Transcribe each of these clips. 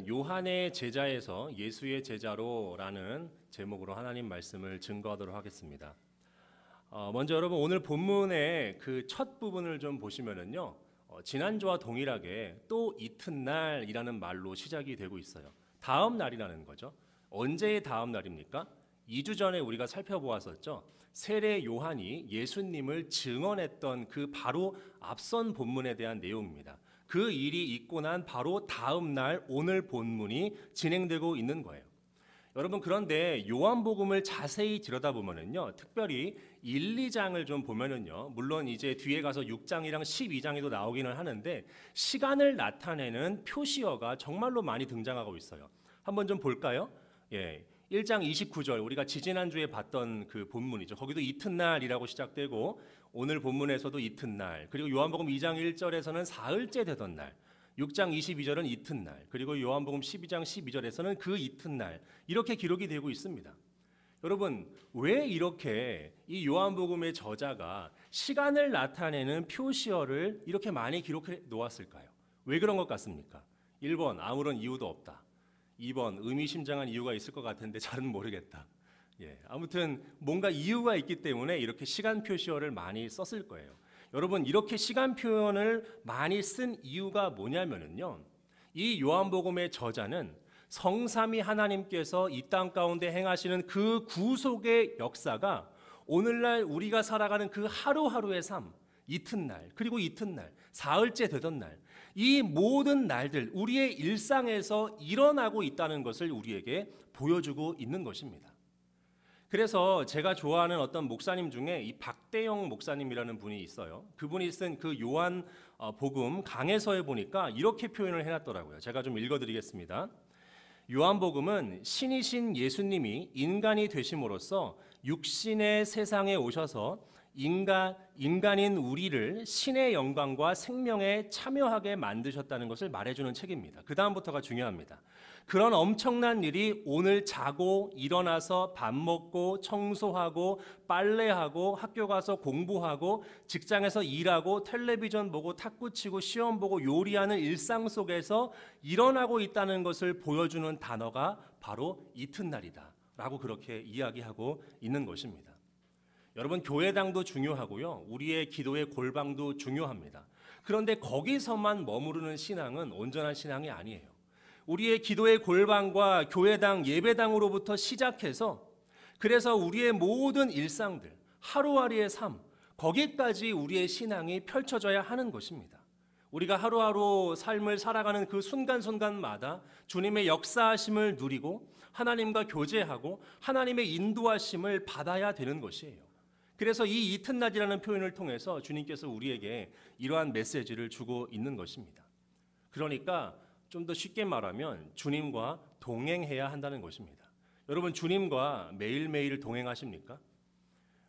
오늘은 요한의 제자에서 예수의 제자로라는 제목으로 하나님 말씀을 증거하도록 하겠습니다. 먼저 여러분 오늘 본문의 그 첫 부분을 좀 보시면은요, 지난주와 동일하게 또 이튿날이라는 말로 시작이 되고 있어요. 다음 날이라는 거죠. 언제의 다음 날입니까? 2주 전에 우리가 살펴보았었죠. 세례 요한이 예수님을 증언했던 그 바로 앞선 본문에 대한 내용입니다. 그 일이 있고 난 바로 다음 날 오늘 본문이 진행되고 있는 거예요. 여러분, 그런데 요한복음을 자세히 들여다보면은요, 특별히 1, 2장을 좀 보면은요, 물론 이제 뒤에 가서 6장이랑 12장에도 나오기는 하는데 시간을 나타내는 표시어가 정말로 많이 등장하고 있어요. 한번 좀 볼까요? 1장 29절, 우리가 지지난주에 봤던 그 본문이죠. 거기도 이튿날이라고 시작되고 오늘 본문에서도 이튿날, 그리고 요한복음 2장 1절에서는 사흘째 되던 날, 6장 22절은 이튿날, 그리고 요한복음 12장 12절에서는 그 이튿날, 이렇게 기록이 되고 있습니다. 여러분, 왜 이렇게 이 요한복음의 저자가 시간을 나타내는 표시어를 이렇게 많이 기록해 놓았을까요? 왜 그런 것 같습니까? 1번, 아무런 이유도 없다. 2번, 의미심장한 이유가 있을 것 같은데 잘은 모르겠다. 아무튼 뭔가 이유가 있기 때문에 이렇게 시간 표시어를 많이 썼을 거예요. 여러분, 이렇게 시간 표현을 많이 쓴 이유가 뭐냐면은요, 이 요한복음의 저자는 성삼위 하나님께서 이 땅 가운데 행하시는 그 구속의 역사가 오늘날 우리가 살아가는 그 하루하루의 삶, 이튿날, 그리고 이튿날, 사흘째 되던 날, 이 모든 날들 우리의 일상에서 일어나고 있다는 것을 우리에게 보여주고 있는 것입니다. 그래서 제가 좋아하는 어떤 목사님 중에 이 박대영 목사님이라는 분이 있어요. 그분이 쓴 그 요한 복음 강해서에 보니까 이렇게 표현을 해놨더라고요. 제가 좀 읽어드리겠습니다. 요한복음은 신이신 예수님이 인간이 되심으로써 육신의 세상에 오셔서 인간인 우리를 신의 영광과 생명에 참여하게 만드셨다는 것을 말해주는 책입니다. 그 다음부터가 중요합니다. 그런 엄청난 일이 오늘 자고 일어나서 밥 먹고 청소하고 빨래하고 학교 가서 공부하고 직장에서 일하고 텔레비전 보고 탁구 치고 시험 보고 요리하는 일상 속에서 일어나고 있다는 것을 보여주는 단어가 바로 이튿날이다 라고 그렇게 이야기하고 있는 것입니다. 여러분, 교회당도 중요하고요, 우리의 기도의 골방도 중요합니다. 그런데 거기서만 머무르는 신앙은 온전한 신앙이 아니에요. 우리의 기도의 골방과 교회당, 예배당으로부터 시작해서 그래서 우리의 모든 일상들, 하루하루의 삶, 거기까지 우리의 신앙이 펼쳐져야 하는 것입니다. 우리가 하루하루 삶을 살아가는 그 순간순간마다 주님의 역사하심을 누리고 하나님과 교제하고 하나님의 인도하심을 받아야 되는 것이에요. 그래서 이 이튿날이라는 표현을 통해서 주님께서 우리에게 이러한 메시지를 주고 있는 것입니다. 그러니까 좀 더 쉽게 말하면 주님과 동행해야 한다는 것입니다. 여러분, 주님과 매일매일 동행하십니까?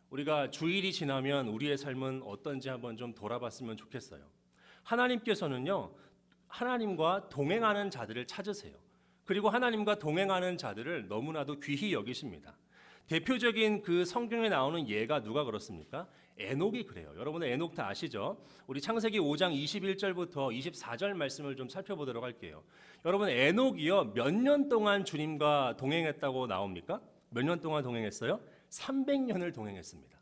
우리가 주일이 지나면 우리의 삶은 어떤지 한번 좀 돌아봤으면 좋겠어요. 하나님께서는요, 하나님과 동행하는 자들을 찾으세요. 그리고 하나님과 동행하는 자들을 너무나도 귀히 여기십니다. 대표적인 그 성경에 나오는 예가 누가 그렇습니까? 에녹이 그래요. 여러분은 에녹 다 아시죠? 우리 창세기 5장 21절부터 24절 말씀을 좀 살펴보도록 할게요. 여러분, 에녹이요, 몇 년 동안 주님과 동행했다고 나옵니까? 몇 년 동안 동행했어요? 300년을 동행했습니다.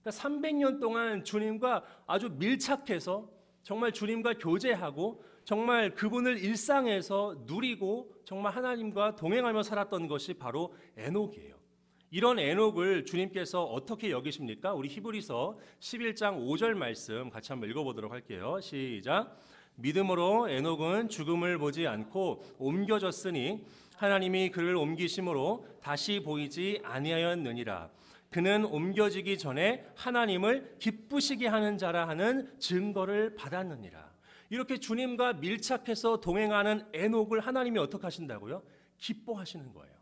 그러니까 300년 동안 주님과 아주 밀착해서 정말 주님과 교제하고 정말 그분을 일상에서 누리고 정말 하나님과 동행하며 살았던 것이 바로 에녹이에요. 이런 에녹을 주님께서 어떻게 여기십니까? 우리 히브리서 11장 5절 말씀 같이 한번 읽어보도록 할게요. 시작. 믿음으로 에녹은 죽음을 보지 않고 옮겨졌으니 하나님이 그를 옮기심으로 다시 보이지 아니하였느니라. 그는 옮겨지기 전에 하나님을 기쁘시게 하는 자라 하는 증거를 받았느니라. 이렇게 주님과 밀착해서 동행하는 에녹을 하나님이 어떻게 하신다고요? 기뻐하시는 거예요.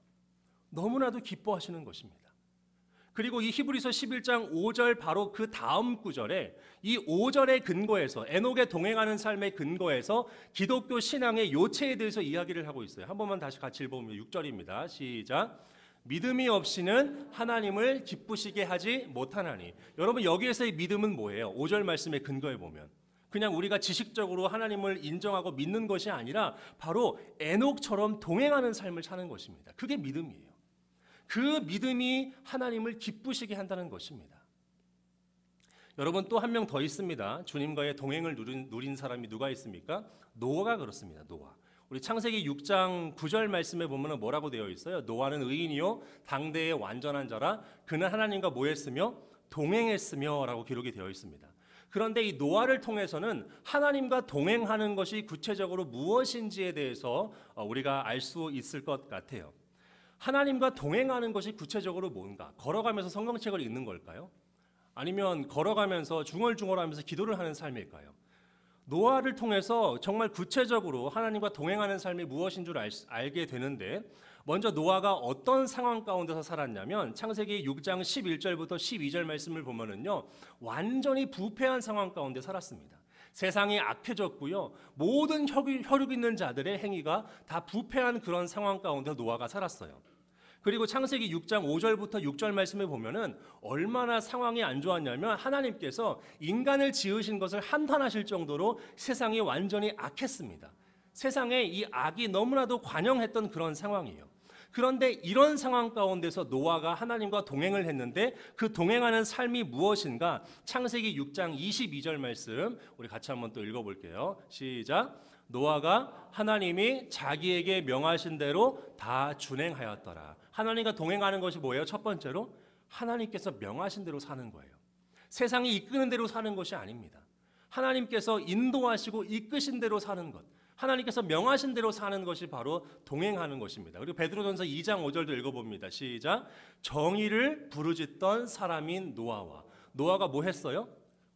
너무나도 기뻐하시는 것입니다. 그리고 이 히브리서 11장 5절 바로 그 다음 구절에 이 5절의 근거에서 에녹의 동행하는 삶의 근거에서 기독교 신앙의 요체에 대해서 이야기를 하고 있어요. 한 번만 다시 같이 읽어보면 6절입니다. 시작. 믿음이 없이는 하나님을 기쁘시게 하지 못하나니. 여러분, 여기에서의 믿음은 뭐예요? 5절 말씀의 근거에 보면 그냥 우리가 지식적으로 하나님을 인정하고 믿는 것이 아니라 바로 에녹처럼 동행하는 삶을 사는 것입니다. 그게 믿음이에요. 그 믿음이 하나님을 기쁘시게 한다는 것입니다. 여러분, 또 한 명 더 있습니다. 주님과의 동행을 누린 사람이 누가 있습니까? 노아가 그렇습니다. 노아. 우리 창세기 6장 9절 말씀에 보면 뭐라고 되어 있어요? 노아는 의인이요 당대의 완전한 자라 그는 하나님과 뭐 했으며 동행했으며 라고 기록이 되어 있습니다. 그런데 이 노아를 통해서는 하나님과 동행하는 것이 구체적으로 무엇인지에 대해서 우리가 알 수 있을 것 같아요. 하나님과 동행하는 것이 구체적으로 뭔가? 걸어가면서 성경책을 읽는 걸까요? 아니면 걸어가면서 중얼중얼하면서 기도를 하는 삶일까요? 노아를 통해서 정말 구체적으로 하나님과 동행하는 삶이 무엇인 줄 알게 되는데, 먼저 노아가 어떤 상황 가운데서 살았냐면 창세기 6장 11절부터 12절 말씀을 보면은요, 완전히 부패한 상황 가운데 살았습니다. 세상이 악해졌고요, 모든 혈육 있는 자들의 행위가 다 부패한 그런 상황 가운데 노아가 살았어요. 그리고 창세기 6장 5절부터 6절 말씀을 보면은 얼마나 상황이 안 좋았냐면 하나님께서 인간을 지으신 것을 한탄하실 정도로 세상이 완전히 악했습니다. 세상에 이 악이 너무나도 관영했던 그런 상황이에요. 그런데 이런 상황 가운데서 노아가 하나님과 동행을 했는데 그 동행하는 삶이 무엇인가? 창세기 6장 22절 말씀 우리 같이 한번 또 읽어볼게요. 시작. 노아가 하나님이 자기에게 명하신 대로 다 준행하였더라. 하나님과 동행하는 것이 뭐예요? 첫 번째로 하나님께서 명하신 대로 사는 거예요. 세상이 이끄는 대로 사는 것이 아닙니다. 하나님께서 인도하시고 이끄신 대로 사는 것, 하나님께서 명하신 대로 사는 것이 바로 동행하는 것입니다. 그리고 베드로전서 2장 5절도 읽어봅니다. 시작. 정의를 부르짖던 사람인 노아와. 노아가 뭐 했어요?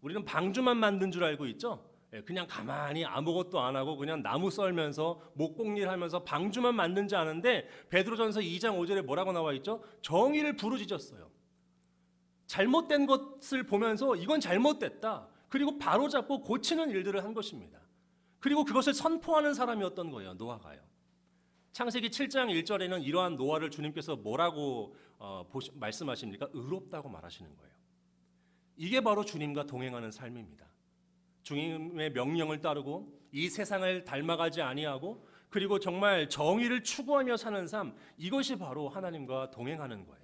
우리는 방주만 만든 줄 알고 있죠? 그냥 가만히 아무것도 안 하고 그냥 나무 썰면서 목공일 하면서 방주만 만든지 아는데 베드로전서 2장 5절에 뭐라고 나와 있죠? 정의를 부르짖었어요. 잘못된 것을 보면서 이건 잘못됐다. 그리고 바로잡고 고치는 일들을 한 것입니다. 그리고 그것을 선포하는 사람이었던 거예요. 노아가요. 창세기 7장 1절에는 이러한 노아를 주님께서 뭐라고 말씀하십니까? 의롭다고 말하시는 거예요. 이게 바로 주님과 동행하는 삶입니다. 주님의 명령을 따르고 이 세상을 닮아가지 아니하고 그리고 정말 정의를 추구하며 사는 삶, 이것이 바로 하나님과 동행하는 거예요.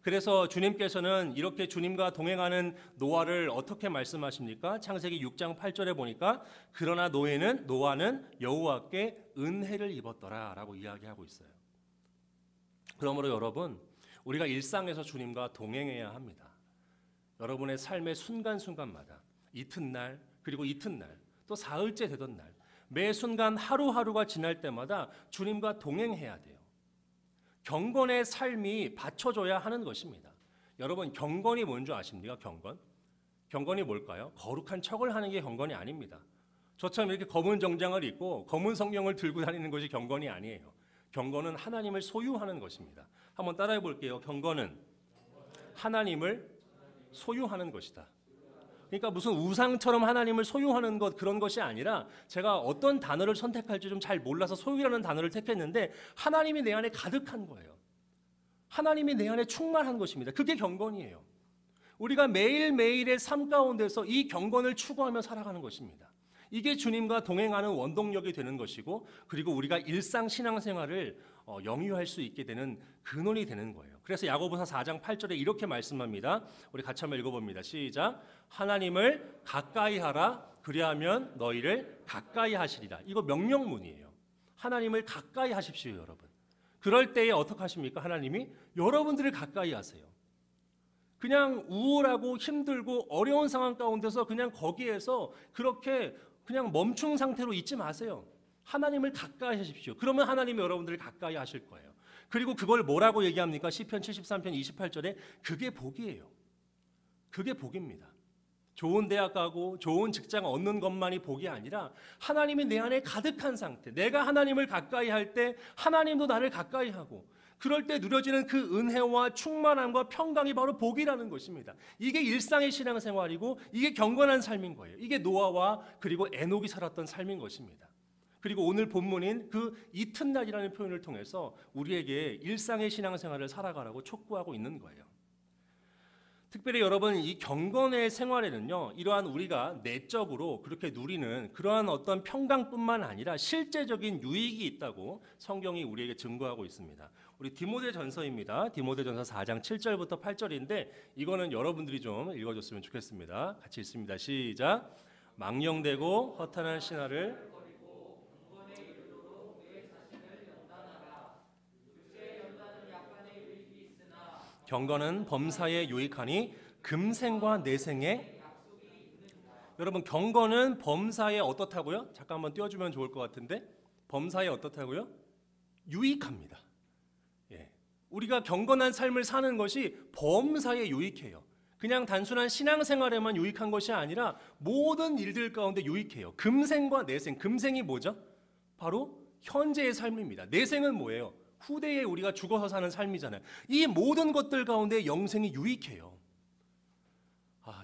그래서 주님께서는 이렇게 주님과 동행하는 노아를 어떻게 말씀하십니까? 창세기 6장 8절에 보니까 그러나 노아는 여호와께 은혜를 입었더라 라고 이야기하고 있어요. 그러므로 여러분, 우리가 일상에서 주님과 동행해야 합니다. 여러분의 삶의 순간순간마다 이튿날 그리고 이튿날 또 사흘째 되던 날 매 순간 하루하루가 지날 때마다 주님과 동행해야 돼요. 경건의 삶이 받쳐줘야 하는 것입니다. 여러분, 경건이 뭔지 아십니까? 경건이 뭘까요? 거룩한 척을 하는 게 경건이 아닙니다. 저처럼 이렇게 검은 정장을 입고 검은 성경을 들고 다니는 것이 경건이 아니에요. 경건은 하나님을 소유하는 것입니다. 한번 따라해 볼게요. 경건은 하나님을 소유하는 것이다. 그러니까 무슨 우상처럼 하나님을 소유하는 것, 그런 것이 아니라 제가 어떤 단어를 선택할지 좀 잘 몰라서 소유라는 단어를 택했는데 하나님이 내 안에 가득한 거예요. 하나님이 내 안에 충만한 것입니다. 그게 경건이에요. 우리가 매일매일의 삶 가운데서 이 경건을 추구하며 살아가는 것입니다. 이게 주님과 동행하는 원동력이 되는 것이고, 그리고 우리가 일상 신앙생활을 영위할 수 있게 되는 근원이 되는 거예요. 그래서 야고보서 4장 8절에 이렇게 말씀합니다. 우리 같이 한번 읽어봅니다. 시작. 하나님을 가까이 하라. 그리하면 너희를 가까이 하시리라. 이거 명령문이에요. 하나님을 가까이 하십시오, 여러분. 그럴 때에 어떻게 하십니까? 하나님이 여러분들을 가까이 하세요. 그냥 우울하고 힘들고 어려운 상황 가운데서 그냥 거기에서 그렇게 그냥 멈춘 상태로 있지 마세요. 하나님을 가까이 하십시오. 그러면 하나님이 여러분들을 가까이 하실 거예요. 그리고 그걸 뭐라고 얘기합니까? 시편 73편 28절에 그게 복이에요. 그게 복입니다. 좋은 대학 가고 좋은 직장 얻는 것만이 복이 아니라 하나님이 내 안에 가득한 상태, 내가 하나님을 가까이 할 때 하나님도 나를 가까이 하고, 그럴 때 누려지는 그 은혜와 충만함과 평강이 바로 복이라는 것입니다. 이게 일상의 신앙생활이고 이게 경건한 삶인 거예요. 이게 노아와 그리고 에녹이 살았던 삶인 것입니다. 그리고 오늘 본문인 그 이튿날이라는 표현을 통해서 우리에게 일상의 신앙생활을 살아가라고 촉구하고 있는 거예요. 특별히 여러분 이 경건의 생활에는요, 이러한 우리가 내적으로 그렇게 누리는 그러한 어떤 평강뿐만 아니라 실제적인 유익이 있다고 성경이 우리에게 증거하고 있습니다. 우리 디모데전서입니다. 디모데전서 4장 7절부터 8절인데 이거는 여러분들이 좀 읽어줬으면 좋겠습니다. 같이 읽습니다. 시작. 망령되고 허탄한 신화를 경건은 범사에 유익하니 금생과 내생에 여러분 경건은 범사에 어떻다고요? 잠깐 한번 띄워주면 좋을 것 같은데 범사에 어떻다고요? 유익합니다. 예. 우리가 경건한 삶을 사는 것이 범사에 유익해요. 그냥 단순한 신앙생활에만 유익한 것이 아니라 모든 일들 가운데 유익해요. 금생과 내생, 금생이 뭐죠? 바로 현재의 삶입니다. 내생은 뭐예요? 후대에 우리가 죽어서 사는 삶이잖아요. 이 모든 것들 가운데 영생이 유익해요.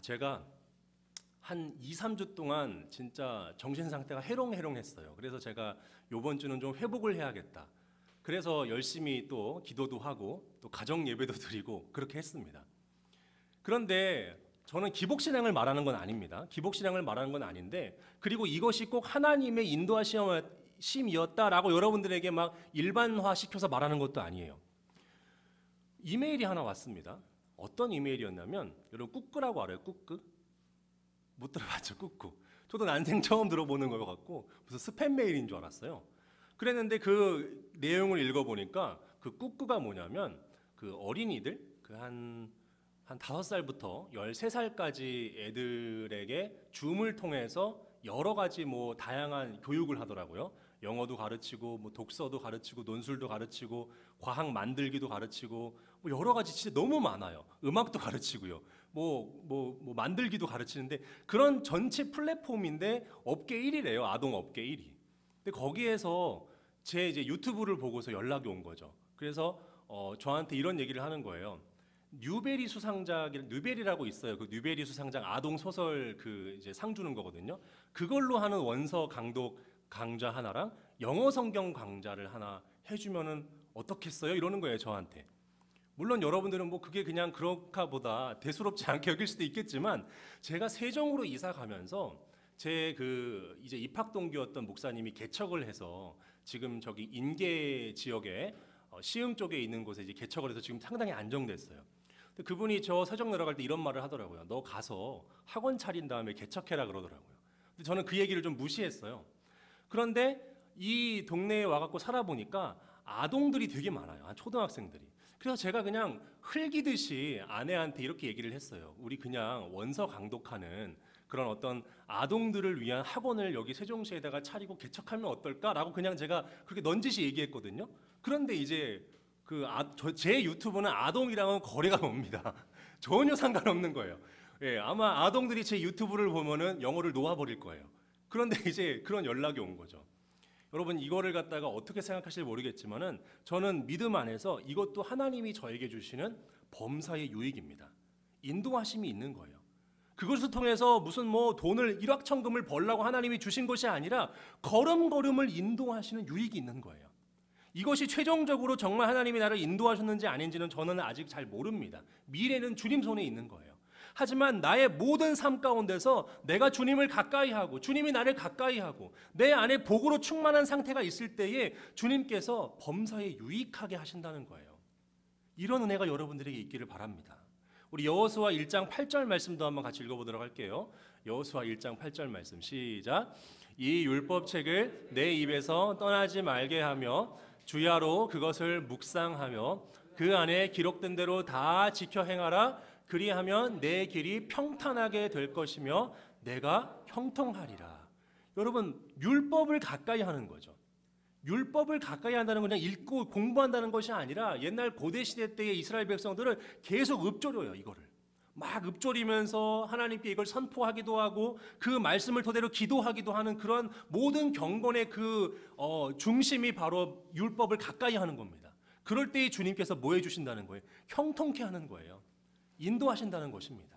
제가 한 2, 3주 동안 진짜 정신 상태가 해롱해롱했어요. 그래서 제가 이번 주는 좀 회복을 해야겠다. 그래서 열심히 또 기도도 하고 또 가정 예배도 드리고 그렇게 했습니다. 그런데 저는 기복신앙을 말하는 건 아닙니다. 기복신앙을 말하는 건 아닌데 그리고 이것이 꼭 하나님의 인도하심이었다라고 여러분들에게 막 일반화시켜서 말하는 것도 아니에요. 이메일이 하나 왔습니다. 어떤 이메일이었냐면 여러분 꾸꾸라고 알아요? 꾸꾸? 못 들어봤죠? 꾸꾸. 저도 난생 처음 들어보는 것 같고 무슨 스팸 메일인 줄 알았어요. 그랬는데 그 내용을 읽어보니까 그 꾸꾸가 뭐냐면 그 어린이들 한 5살부터 13살까지 애들에게 줌을 통해서 여러 가지 뭐 다양한 교육을 하더라고요. 영어도 가르치고 뭐 독서도 가르치고 논술도 가르치고 과학 만들기도 가르치고 뭐 여러 가지 진짜 너무 많아요. 음악도 가르치고요. 뭐 만들기도 가르치는데 그런 전체 플랫폼인데 업계 1위래요. 아동 업계 1위. 근데 거기에서 제 이제 유튜브를 보고서 연락이 온 거죠. 그래서 저한테 이런 얘기를 하는 거예요. 뉴베리 수상작, 뉴베리라고 있어요. 그 뉴베리 수상작 아동 소설 그 이제 상 주는 거거든요. 그걸로 하는 원서 강독 강좌 하나랑 영어 성경 강좌를 하나 해주면은 어떻겠어요? 이러는 거예요, 저한테. 물론 여러분들은 뭐 그게 그냥 그런가 보다 대수롭지 않게 여길 수도 있겠지만 제가 세종으로 이사 가면서 제 그 이제 입학 동기였던 목사님이 개척을 해서 지금 저기 인계 지역에 시흥 쪽에 있는 곳에 이제 개척을 해서 지금 상당히 안정됐어요. 근데 그분이 저 세종 내려갈 때 이런 말을 하더라고요. 너 가서 학원 차린 다음에 개척해라 그러더라고요. 근데 저는 그 얘기를 좀 무시했어요. 그런데 이 동네에 와갖고 살아보니까 아동들이 되게 많아요. 초등학생들이. 그래서 제가 그냥 흘기듯이 아내한테 이렇게 얘기를 했어요. 우리 그냥 원서 강독하는 그런 어떤 아동들을 위한 학원을 여기 세종시에다가 차리고 개척하면 어떨까라고 그냥 제가 그렇게 넌지시 얘기했거든요. 그런데 이제 제 유튜브는 아동이랑은 거래가 멉니다. 전혀 상관없는 거예요. 예, 아마 아동들이 제 유튜브를 보면은 영어를 놓아버릴 거예요. 그런데 이제 그런 연락이 온 거죠. 여러분 이거를 갖다가 어떻게 생각하실지 모르겠지만은 저는 믿음 안에서 이것도 하나님이 저에게 주시는 범사의 유익입니다. 인도하심이 있는 거예요. 그것을 통해서 무슨 뭐 돈을 일확천금을 벌라고 하나님이 주신 것이 아니라 걸음걸음을 인도하시는 유익이 있는 거예요. 이것이 최종적으로 정말 하나님이 나를 인도하셨는지 아닌지는 저는 아직 잘 모릅니다. 미래는 주님 손에 있는 거예요. 하지만 나의 모든 삶 가운데서 내가 주님을 가까이 하고 주님이 나를 가까이 하고 내 안에 복으로 충만한 상태가 있을 때에 주님께서 범사에 유익하게 하신다는 거예요. 이런 은혜가 여러분들에게 있기를 바랍니다. 우리 여호수아 1장 8절 말씀도 한번 같이 읽어보도록 할게요. 여호수아 1장 8절 말씀 시작. 이 율법책을 내 입에서 떠나지 말게 하며 주야로 그것을 묵상하며 그 안에 기록된 대로 다 지켜 행하라. 그리하면 내 길이 평탄하게 될 것이며 내가 형통하리라. 여러분 율법을 가까이 하는 거죠. 율법을 가까이 한다는 건 그냥 읽고 공부한다는 것이 아니라 옛날 고대 시대 때의 이스라엘 백성들은 계속 읊조려요. 이거를 막 읊조리면서 하나님께 이걸 선포하기도 하고 그 말씀을 토대로 기도하기도 하는 그런 모든 경건의 중심이 바로 율법을 가까이 하는 겁니다. 그럴 때 주님께서 뭐 해주신다는 거예요? 형통케 하는 거예요. 인도하신다는 것입니다.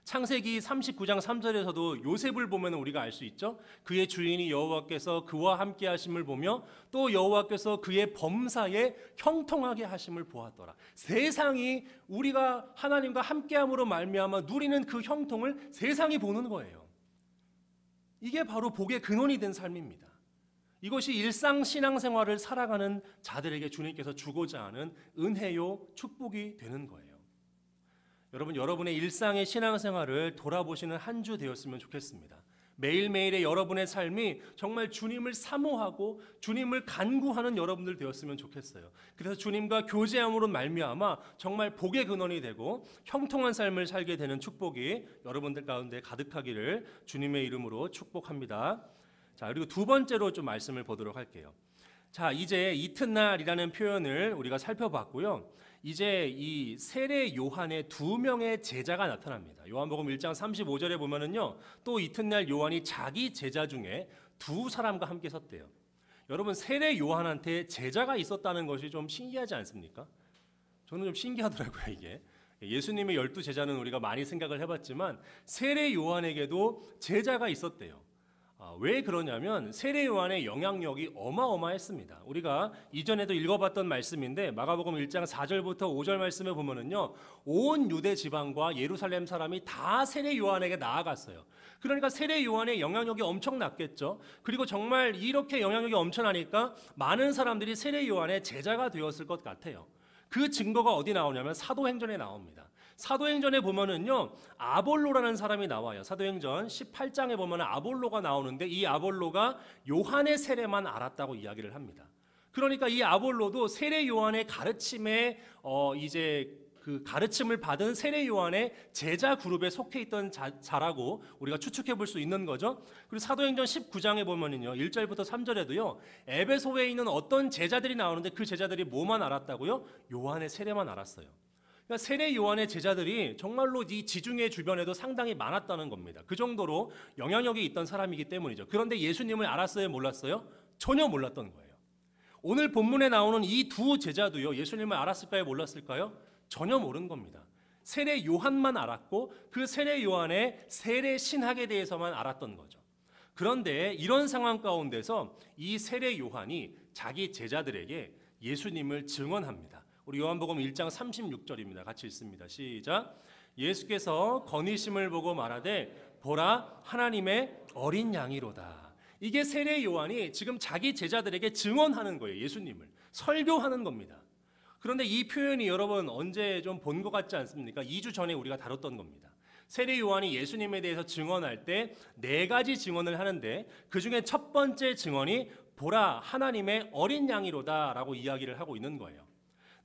창세기 39장 3절에서도 요셉을 보면 우리가 알 수 있죠. 그의 주인이 여호와께서 그와 함께 하심을 보며 또 여호와께서 그의 범사에 형통하게 하심을 보았더라. 세상이 우리가 하나님과 함께함으로 말미암아 누리는 그 형통을 세상이 보는 거예요. 이게 바로 복의 근원이 된 삶입니다. 이것이 일상 신앙생활을 살아가는 자들에게 주님께서 주고자 하는 은혜요 축복이 되는 거예요. 여러분, 여러분의 일상의 신앙생활을 돌아보시는 한 주 되었으면 좋겠습니다. 매일매일의 여러분의 삶이 정말 주님을 사모하고 주님을 간구하는 여러분들 되었으면 좋겠어요. 그래서 주님과 교제함으로 말미암아 정말 복의 근원이 되고 형통한 삶을 살게 되는 축복이 여러분들 가운데 가득하기를 주님의 이름으로 축복합니다. 자, 그리고 두 번째로 좀 말씀을 보도록 할게요. 자, 이제 이튿날이라는 표현을 우리가 살펴봤고요. 이제 이 세례 요한의 두 명의 제자가 나타납니다. 요한복음 1장 35절에 보면은요, 또 이튿날 요한이 자기 제자 중에 두 사람과 함께 섰대요. 여러분, 세례 요한한테 제자가 있었다는 것이 좀 신기하지 않습니까? 저는 좀 신기하더라고요, 이게. 예수님의 12제자는 우리가 많이 생각을 해봤지만 세례 요한에게도 제자가 있었대요. 왜 그러냐면 세례 요한의 영향력이 어마어마했습니다. 우리가 이전에도 읽어봤던 말씀인데 마가복음 1장 4절부터 5절 말씀에 보면은요, 온 유대 지방과 예루살렘 사람이 다 세례 요한에게 나아갔어요. 그러니까 세례 요한의 영향력이 엄청났겠죠. 그리고 정말 이렇게 영향력이 엄청나니까 많은 사람들이 세례 요한의 제자가 되었을 것 같아요. 그 증거가 어디 나오냐면 사도행전에 나옵니다. 사도행전에 보면은요, 아볼로라는 사람이 나와요. 사도행전 18장에 보면 아볼로가 나오는데 이 아볼로가 요한의 세례만 알았다고 이야기를 합니다. 그러니까 이 아볼로도 세례 요한의 가르침에 이제 그 가르침을 받은 세례 요한의 제자 그룹에 속해 있던 자라고 우리가 추측해 볼 수 있는 거죠. 그리고 사도행전 19장에 보면은요, 1절부터 3절에도요, 에베소에 있는 어떤 제자들이 나오는데 그 제자들이 뭐만 알았다고요? 요한의 세례만 알았어요. 그러니까 세례 요한의 제자들이 정말로 이 지중해 주변에도 상당히 많았다는 겁니다. 그 정도로 영향력이 있던 사람이기 때문이죠. 그런데 예수님을 알았어요? 몰랐어요? 전혀 몰랐던 거예요. 오늘 본문에 나오는 이 두 제자도요, 예수님을 알았을까요? 몰랐을까요? 전혀 모른 겁니다. 세례 요한만 알았고 그 세례 요한의 세례 신학에 대해서만 알았던 거죠. 그런데 이런 상황 가운데서 이 세례 요한이 자기 제자들에게 예수님을 증언합니다. 우리 요한복음 1장 36절입니다. 같이 읽습니다. 시작. 예수께서 건의심을 보고 말하되 보라 하나님의 어린 양이로다. 이게 세례 요한이 지금 자기 제자들에게 증언하는 거예요. 예수님을 설교하는 겁니다. 그런데 이 표현이 여러분 언제 좀 본 것 같지 않습니까? 2주 전에 우리가 다뤘던 겁니다. 세례 요한이 예수님에 대해서 증언할 때 4가지 증언을 하는데 그 중에 첫 번째 증언이 보라 하나님의 어린 양이로다라고 이야기를 하고 있는 거예요.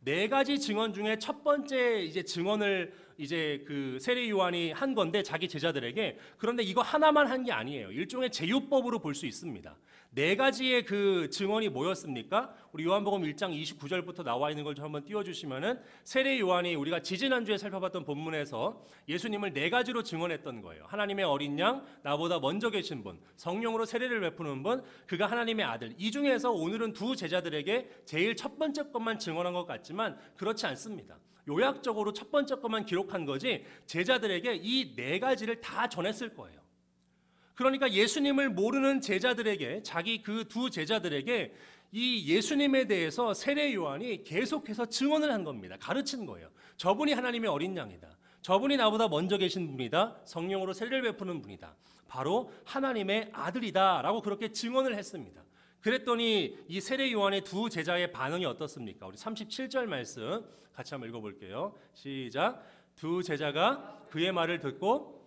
4가지 증언 중에 첫 번째 이제 증언을 이제 그 세례 요한이 한 건데 자기 제자들에게, 그런데 이거 하나만 한 게 아니에요. 일종의 제요법으로 볼 수 있습니다. 4가지의 그 증언이 뭐였습니까? 우리 요한복음 1장 29절부터 나와 있는 걸 좀 한번 띄워주시면은 세례 요한이 우리가 지지난주에 살펴봤던 본문에서 예수님을 4가지로 증언했던 거예요. 하나님의 어린 양, 나보다 먼저 계신 분, 성령으로 세례를 베푸는 분, 그가 하나님의 아들. 이 중에서 오늘은 두 제자들에게 제일 첫 번째 것만 증언한 것 같지만 그렇지 않습니다. 요약적으로 첫 번째 것만 기록한 거지 제자들에게 이 4가지를 다 전했을 거예요. 그러니까 예수님을 모르는 제자들에게, 자기 그 두 제자들에게 이 예수님에 대해서 세례 요한이 계속해서 증언을 한 겁니다. 가르친 거예요. 저분이 하나님의 어린 양이다. 저분이 나보다 먼저 계신 분이다. 성령으로 세례를 베푸는 분이다. 바로 하나님의 아들이다 라고 그렇게 증언을 했습니다. 그랬더니 이 세례 요한의 두 제자의 반응이 어떻습니까? 우리 37절 말씀 같이 한번 읽어볼게요. 시작. 두 제자가 그의 말을 듣고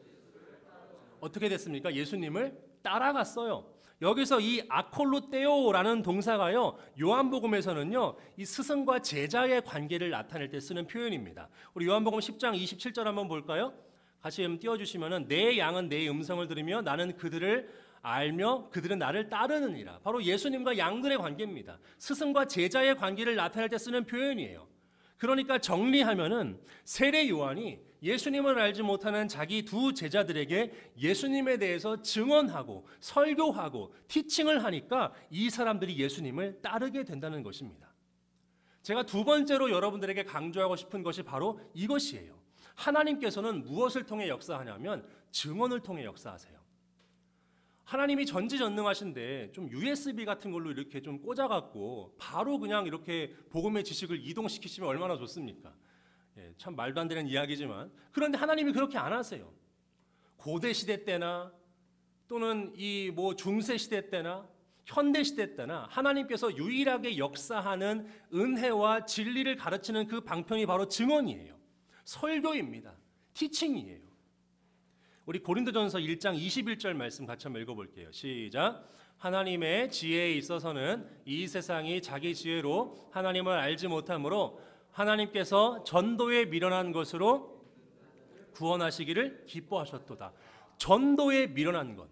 어떻게 됐습니까? 예수님을 따라갔어요. 여기서 이 아콜로테오라는 동사가요, 요한복음에서는요, 이 스승과 제자의 관계를 나타낼 때 쓰는 표현입니다. 우리 요한복음 10장 27절 한번 볼까요? 같이 띄워주시면은 내 양은 내 음성을 들으며 나는 그들을 알며 그들은 나를 따르느니라. 바로 예수님과 양들의 관계입니다. 스승과 제자의 관계를 나타낼 때 쓰는 표현이에요. 그러니까 정리하면은 세례 요한이 예수님을 알지 못하는 자기 두 제자들에게 예수님에 대해서 증언하고 설교하고 티칭을 하니까 이 사람들이 예수님을 따르게 된다는 것입니다. 제가 두 번째로 여러분들에게 강조하고 싶은 것이 바로 이것이에요. 하나님께서는 무엇을 통해 역사하냐면 증언을 통해 역사하세요. 하나님이 전지전능하신데 좀 USB 같은 걸로 이렇게 좀 꽂아갖고 바로 그냥 이렇게 복음의 지식을 이동시키시면 얼마나 좋습니까? 예, 참 말도 안 되는 이야기지만 그런데 하나님이 그렇게 안 하세요. 고대 시대 때나 또는 이 뭐 중세 시대 때나 현대 시대 때나 하나님께서 유일하게 역사하는 은혜와 진리를 가르치는 그 방편이 바로 증언이에요. 설교입니다. 티칭이에요. 우리 고린도전서 1장 21절 말씀 같이 한번 읽어볼게요. 시작. 하나님의 지혜에 있어서는 이 세상이 자기 지혜로 하나님을 알지 못하므로 하나님께서 전도에 미련한 것으로 구원하시기를 기뻐하셨도다. 전도에 미련한 것,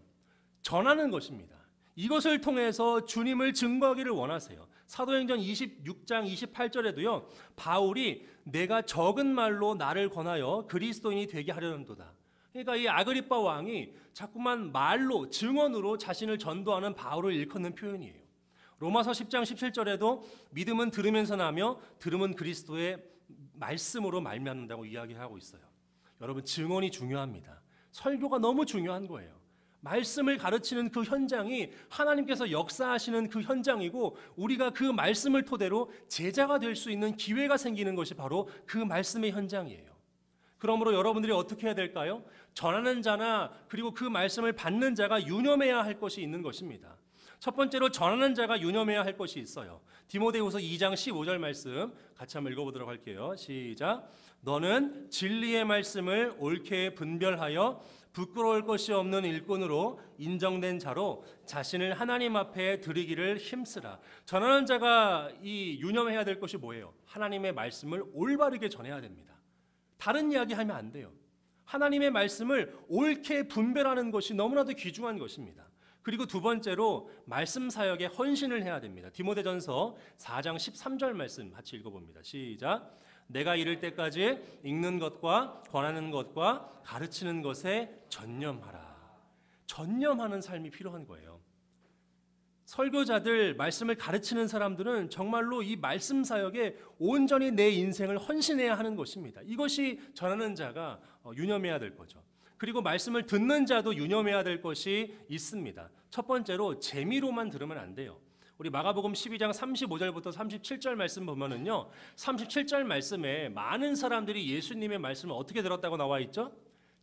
전하는 것입니다. 이것을 통해서 주님을 증거하기를 원하세요. 사도행전 26장 28절에도요. 바울이 내가 적은 말로 나를 권하여 그리스도인이 되게 하려는도다. 그러니까 이 아그리빠 왕이 자꾸만 말로 증언으로 자신을 전도하는 바울을 일컫는 표현이에요. 로마서 10장 17절에도 믿음은 들으면서 나며 들음은 그리스도의 말씀으로 말미암는다고 이야기하고 있어요. 여러분 증언이 중요합니다. 설교가 너무 중요한 거예요. 말씀을 가르치는 그 현장이 하나님께서 역사하시는 그 현장이고 우리가 그 말씀을 토대로 제자가 될 수 있는 기회가 생기는 것이 바로 그 말씀의 현장이에요. 그러므로 여러분들이 어떻게 해야 될까요? 전하는 자나 그리고 그 말씀을 받는 자가 유념해야 할 것이 있는 것입니다. 첫 번째로 전하는 자가 유념해야 할 것이 있어요. 디모데후서 2장 15절 말씀 같이 한번 읽어보도록 할게요. 시작. 너는 진리의 말씀을 옳게 분별하여 부끄러울 것이 없는 일꾼으로 인정된 자로 자신을 하나님 앞에 드리기를 힘쓰라. 전하는 자가 이 유념해야 될 것이 뭐예요? 하나님의 말씀을 올바르게 전해야 됩니다. 다른 이야기 하면 안 돼요. 하나님의 말씀을 옳게 분별하는 것이 너무나도 귀중한 것입니다. 그리고 두 번째로 말씀 사역에 헌신을 해야 됩니다. 디모데전서 4장 13절 말씀 같이 읽어봅니다. 시작. 내가 이를 때까지 읽는 것과 권하는 것과 가르치는 것에 전념하라. 전념하는 삶이 필요한 거예요. 설교자들, 말씀을 가르치는 사람들은 정말로 이 말씀 사역에 온전히 내 인생을 헌신해야 하는 것입니다. 이것이 전하는 자가 유념해야 될 거죠. 그리고 말씀을 듣는 자도 유념해야 될 것이 있습니다. 첫 번째로 재미로만 들으면 안 돼요. 우리 마가복음 12장 35절부터 37절 말씀 보면은요. 37절 말씀에 많은 사람들이 예수님의 말씀을 어떻게 들었다고 나와 있죠?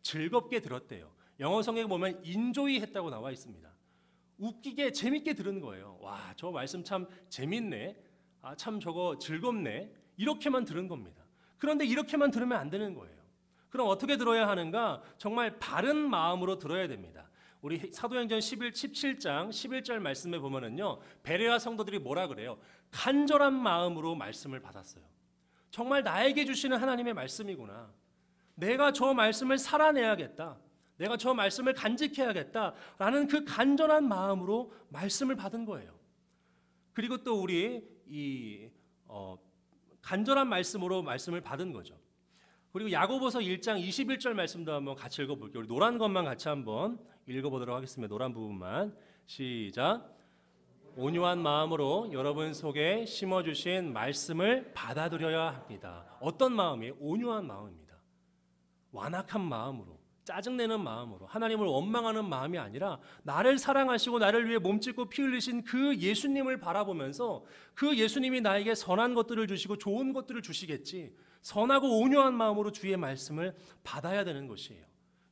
즐겁게 들었대요. 영어 성경에 보면 인조이 했다고 나와 있습니다. 웃기게 재밌게 들은 거예요. 와, 저 말씀 참 재밌네. 아, 참 저거 즐겁네. 이렇게만 들은 겁니다. 그런데 이렇게만 들으면 안 되는 거예요. 그럼 어떻게 들어야 하는가? 정말 바른 마음으로 들어야 됩니다. 우리 사도행전 17장 11절 말씀에 보면은요. 베레아 성도들이 뭐라 그래요? 간절한 마음으로 말씀을 받았어요. 정말 나에게 주시는 하나님의 말씀이구나. 내가 저 말씀을 살아내야겠다. 내가 저 말씀을 간직해야겠다라는 그 간절한 마음으로 말씀을 받은 거예요. 그리고 또 우리 간절한 말씀으로 말씀을 받은 거죠. 그리고 야고보서 1장 21절 말씀도 한번 같이 읽어볼게요. 우리 노란 것만 같이 한번 읽어보도록 하겠습니다. 노란 부분만 시작. 온유한 마음으로 여러분 속에 심어주신 말씀을 받아들여야 합니다. 어떤 마음이에요? 온유한 마음입니다. 완악한 마음으로, 짜증내는 마음으로, 하나님을 원망하는 마음이 아니라 나를 사랑하시고 나를 위해 몸짓고 피 흘리신 그 예수님을 바라보면서 그 예수님이 나에게 선한 것들을 주시고 좋은 것들을 주시겠지, 선하고 온유한 마음으로 주의 말씀을 받아야 되는 것이에요.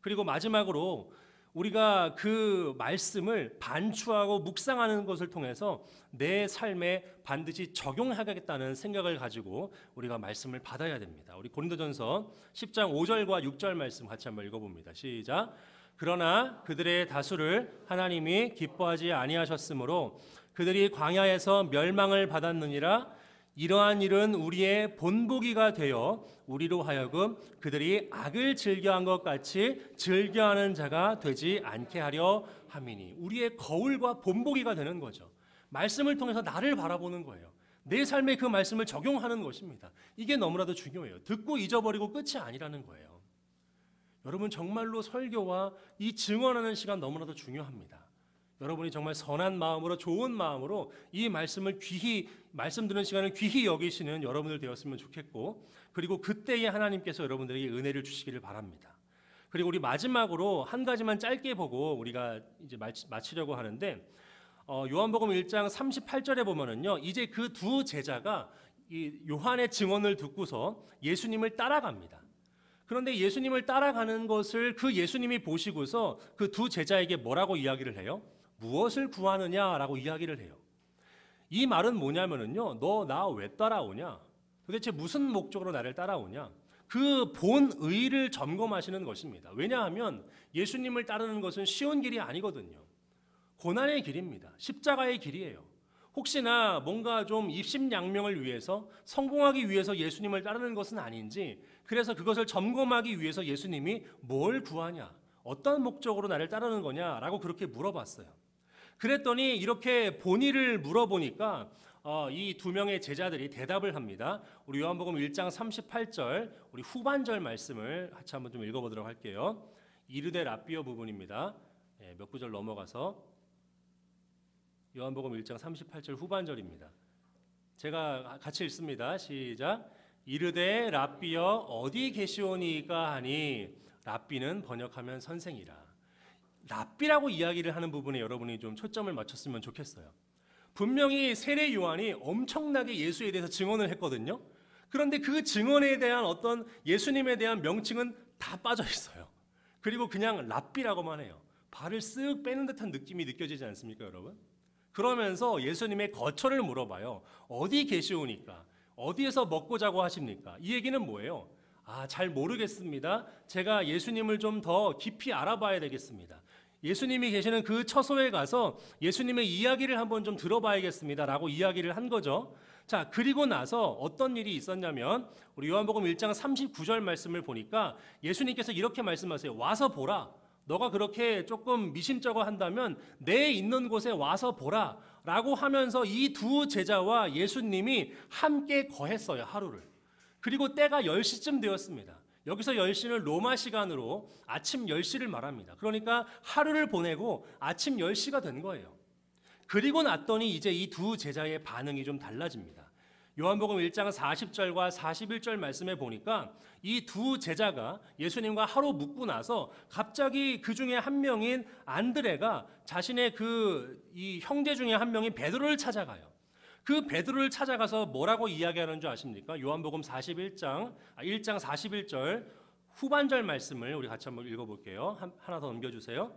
그리고 마지막으로 우리가 그 말씀을 반추하고 묵상하는 것을 통해서 내 삶에 반드시 적용하겠다는 생각을 가지고 우리가 말씀을 받아야 됩니다. 우리 고린도전서 10장 5절과 6절 말씀 같이 한번 읽어봅니다. 시작. 그러나 그들의 다수를 하나님이 기뻐하지 아니하셨으므로 그들이 광야에서 멸망을 받았느니라. 이러한 일은 우리의 본보기가 되어 우리로 하여금 그들이 악을 즐겨한 것 같이 즐겨하는 자가 되지 않게 하려 함이니. 우리의 거울과 본보기가 되는 거죠. 말씀을 통해서 나를 바라보는 거예요. 내 삶에 그 말씀을 적용하는 것입니다. 이게 너무나도 중요해요. 듣고 잊어버리고 끝이 아니라는 거예요. 여러분 정말로 설교와 이 증언하는 시간 너무나도 중요합니다. 여러분이 정말 선한 마음으로 좋은 마음으로 이 말씀을 귀히 말씀 듣는 시간을 귀히 여기시는 여러분들 되었으면 좋겠고 그리고 그때에 하나님께서 여러분들에게 은혜를 주시기를 바랍니다. 그리고 우리 마지막으로 한 가지만 짧게 보고 우리가 이제 마치려고 하는데 요한복음 1장 38절에 보면은요. 이제 그 두 제자가 이 요한의 증언을 듣고서 예수님을 따라갑니다. 그런데 예수님을 따라가는 것을 그 예수님이 보시고서 그 두 제자에게 뭐라고 이야기를 해요? 무엇을 구하느냐라고 이야기를 해요. 이 말은 뭐냐면은요. 너 나 왜 따라오냐? 도대체 무슨 목적으로 나를 따라오냐? 그 본의를 점검하시는 것입니다. 왜냐하면 예수님을 따르는 것은 쉬운 길이 아니거든요. 고난의 길입니다. 십자가의 길이에요. 혹시나 뭔가 좀 입심양명을 위해서 성공하기 위해서 예수님을 따르는 것은 아닌지 그래서 그것을 점검하기 위해서 예수님이 뭘 구하냐? 어떤 목적으로 나를 따르는 거냐라고 그렇게 물어봤어요. 그랬더니 이렇게 본의를 물어보니까 이 두 명의 제자들이 대답을 합니다. 우리 요한복음 1장 38절 우리 후반절 말씀을 같이 한번 좀 읽어보도록 할게요. 이르되 랍비어 부분입니다. 몇 구절 넘어가서 요한복음 1장 38절 후반절입니다. 제가 같이 읽습니다. 시작. 이르되 랍비여 어디 계시오니까 하니 랍비는 번역하면 선생이라. 랍비라고 이야기를 하는 부분에 여러분이 좀 초점을 맞췄으면 좋겠어요. 분명히 세례 요한이 엄청나게 예수에 대해서 증언을 했거든요. 그런데 그 증언에 대한 어떤 예수님에 대한 명칭은 다 빠져 있어요. 그리고 그냥 랍비라고만 해요. 발을 쓱 빼는 듯한 느낌이 느껴지지 않습니까, 여러분? 그러면서 예수님의 거처를 물어봐요. 어디 계시오니까? 어디에서 먹고 자고 하십니까? 이 얘기는 뭐예요? 잘 모르겠습니다. 제가 예수님을 좀 더 깊이 알아봐야 되겠습니다. 예수님이 계시는 그 처소에 가서 예수님의 이야기를 한번 좀 들어봐야겠습니다. 라고 이야기를 한 거죠. 자, 그리고 나서 어떤 일이 있었냐면 우리 요한복음 1장 39절 말씀을 보니까 예수님께서 이렇게 말씀하세요. 와서 보라. 너가 그렇게 조금 미심쩍어 한다면 내 있는 곳에 와서 보라. 라고 하면서 이 두 제자와 예수님이 함께 거했어요. 하루를. 그리고 때가 10시쯤 되었습니다. 여기서 10시는 로마 시간으로 아침 10시를 말합니다. 그러니까 하루를 보내고 아침 10시가 된 거예요. 그리고 났더니 이제 이 두 제자의 반응이 좀 달라집니다. 요한복음 1장 40절과 41절 말씀에 보니까 이 두 제자가 예수님과 하루 묵고 나서 갑자기 그 중에 한 명인 안드레가 자신의 이 형제 중에 한 명인 베드로를 찾아가요. 그 베드로를 찾아가서 뭐라고 이야기하는 줄 아십니까? 요한복음 1장 41절 후반절 말씀을 우리 같이 한번 읽어볼게요. 하나 더 넘겨주세요.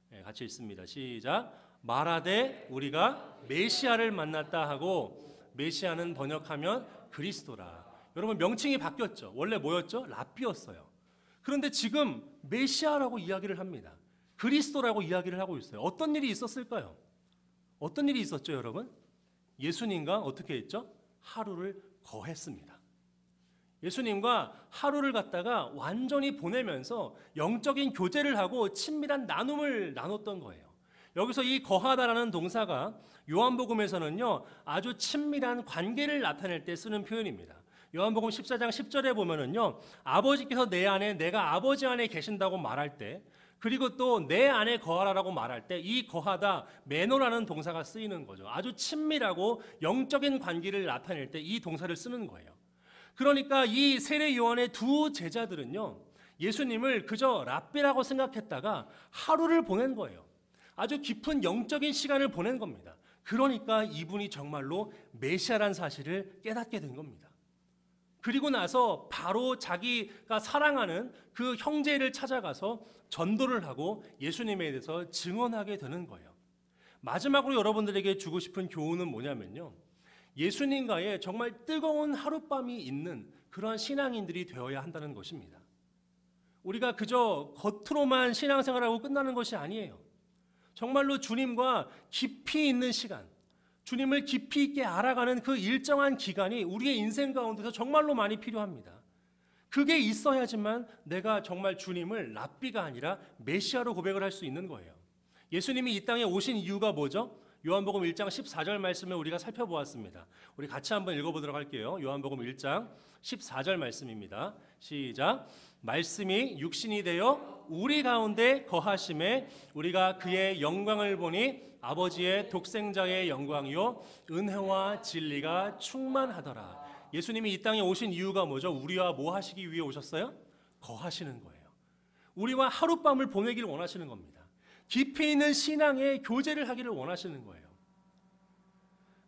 네, 같이 읽습니다. 시작. 말하되 우리가 메시아를 만났다 하고 메시아는 번역하면 그리스도라. 여러분 명칭이 바뀌었죠. 원래 뭐였죠? 랍비였어요. 그런데 지금 메시아라고 이야기를 합니다. 그리스도라고 이야기를 하고 있어요. 어떤 일이 있었을까요? 어떤 일이 있었죠, 여러분? 예수님과 어떻게 했죠? 하루를 거했습니다. 예수님과 하루를 갖다가 완전히 보내면서 영적인 교제를 하고 친밀한 나눔을 나눴던 거예요. 여기서 이 거하다라는 동사가 요한복음에서는요 아주 친밀한 관계를 나타낼 때 쓰는 표현입니다. 요한복음 14장 10절에 보면은요 아버지께서 내 안에 내가 아버지 안에 계신다고 말할 때 그리고 또 내 안에 거하라라고 말할 때 이 거하다 메노라는 동사가 쓰이는 거죠. 아주 친밀하고 영적인 관계를 나타낼 때 이 동사를 쓰는 거예요. 그러니까 이 세례 요한의 두 제자들은요 예수님을 그저 랍비라고 생각했다가 하루를 보낸 거예요. 아주 깊은 영적인 시간을 보낸 겁니다. 그러니까 이분이 정말로 메시아란 사실을 깨닫게 된 겁니다. 그리고 나서 바로 자기가 사랑하는 그 형제를 찾아가서 전도를 하고 예수님에 대해서 증언하게 되는 거예요. 마지막으로 여러분들에게 주고 싶은 교훈은 뭐냐면요. 예수님과의 정말 뜨거운 하룻밤이 있는 그러한 신앙인들이 되어야 한다는 것입니다. 우리가 그저 겉으로만 신앙생활하고 끝나는 것이 아니에요. 정말로 주님과 깊이 있는 시간, 주님을 깊이 있게 알아가는 그 일정한 기간이 우리의 인생 가운데서 정말로 많이 필요합니다. 그게 있어야지만 내가 정말 주님을 랍비가 아니라 메시아로 고백을 할 수 있는 거예요. 예수님이 이 땅에 오신 이유가 뭐죠? 요한복음 1장 14절 말씀을 우리가 살펴보았습니다. 우리 같이 한번 읽어보도록 할게요. 요한복음 1장 14절 말씀입니다. 시작. 말씀이 육신이 되어 우리 가운데 거하심에 우리가 그의 영광을 보니 아버지의 독생자의 영광이요 은혜와 진리가 충만하더라. 예수님이 이 땅에 오신 이유가 뭐죠? 우리와 뭐 하시기 위해 오셨어요? 거하시는 거예요. 우리와 하룻밤을 보내기를 원하시는 겁니다. 깊이 있는 신앙의 교제를 하기를 원하시는 거예요.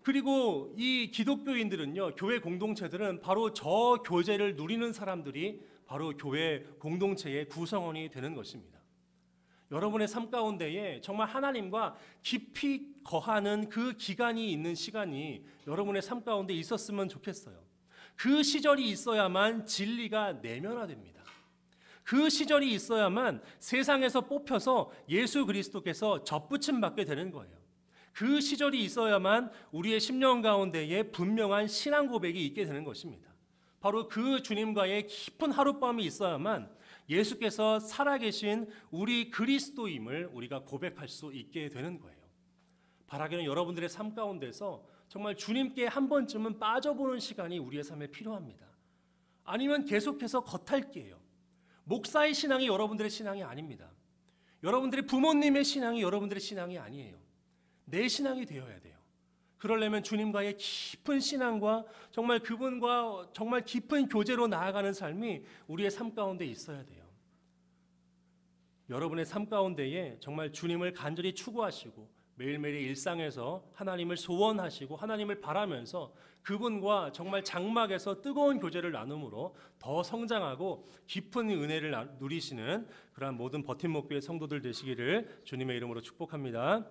그리고 이 기독교인들은요, 교회 공동체들은 바로 저 교제를 누리는 사람들이 바로 교회 공동체의 구성원이 되는 것입니다. 여러분의 삶 가운데에 정말 하나님과 깊이 거하는 그 기간이 있는 시간이 여러분의 삶 가운데 있었으면 좋겠어요. 그 시절이 있어야만 진리가 내면화됩니다. 그 시절이 있어야만 세상에서 뽑혀서 예수 그리스도께서 접붙임 받게 되는 거예요. 그 시절이 있어야만 우리의 심령 가운데에 분명한 신앙 고백이 있게 되는 것입니다. 바로 그 주님과의 깊은 하룻밤이 있어야만 예수께서 살아계신 우리 그리스도임을 우리가 고백할 수 있게 되는 거예요. 바라기는 여러분들의 삶 가운데서 정말 주님께 한 번쯤은 빠져보는 시간이 우리의 삶에 필요합니다. 아니면 계속해서 겉핥기예요. 목사의 신앙이 여러분들의 신앙이 아닙니다. 여러분들의 부모님의 신앙이 여러분들의 신앙이 아니에요. 내 신앙이 되어야 돼요. 그러려면 주님과의 깊은 신앙과 정말 그분과 정말 깊은 교제로 나아가는 삶이 우리의 삶 가운데 있어야 돼요. 여러분의 삶 가운데에 정말 주님을 간절히 추구하시고 매일매일의 일상에서 하나님을 소원하시고 하나님을 바라면서 그분과 정말 장막에서 뜨거운 교제를 나눔으로 더 성장하고 깊은 은혜를 누리시는 그러한 모든 버팀목교의 성도들 되시기를 주님의 이름으로 축복합니다.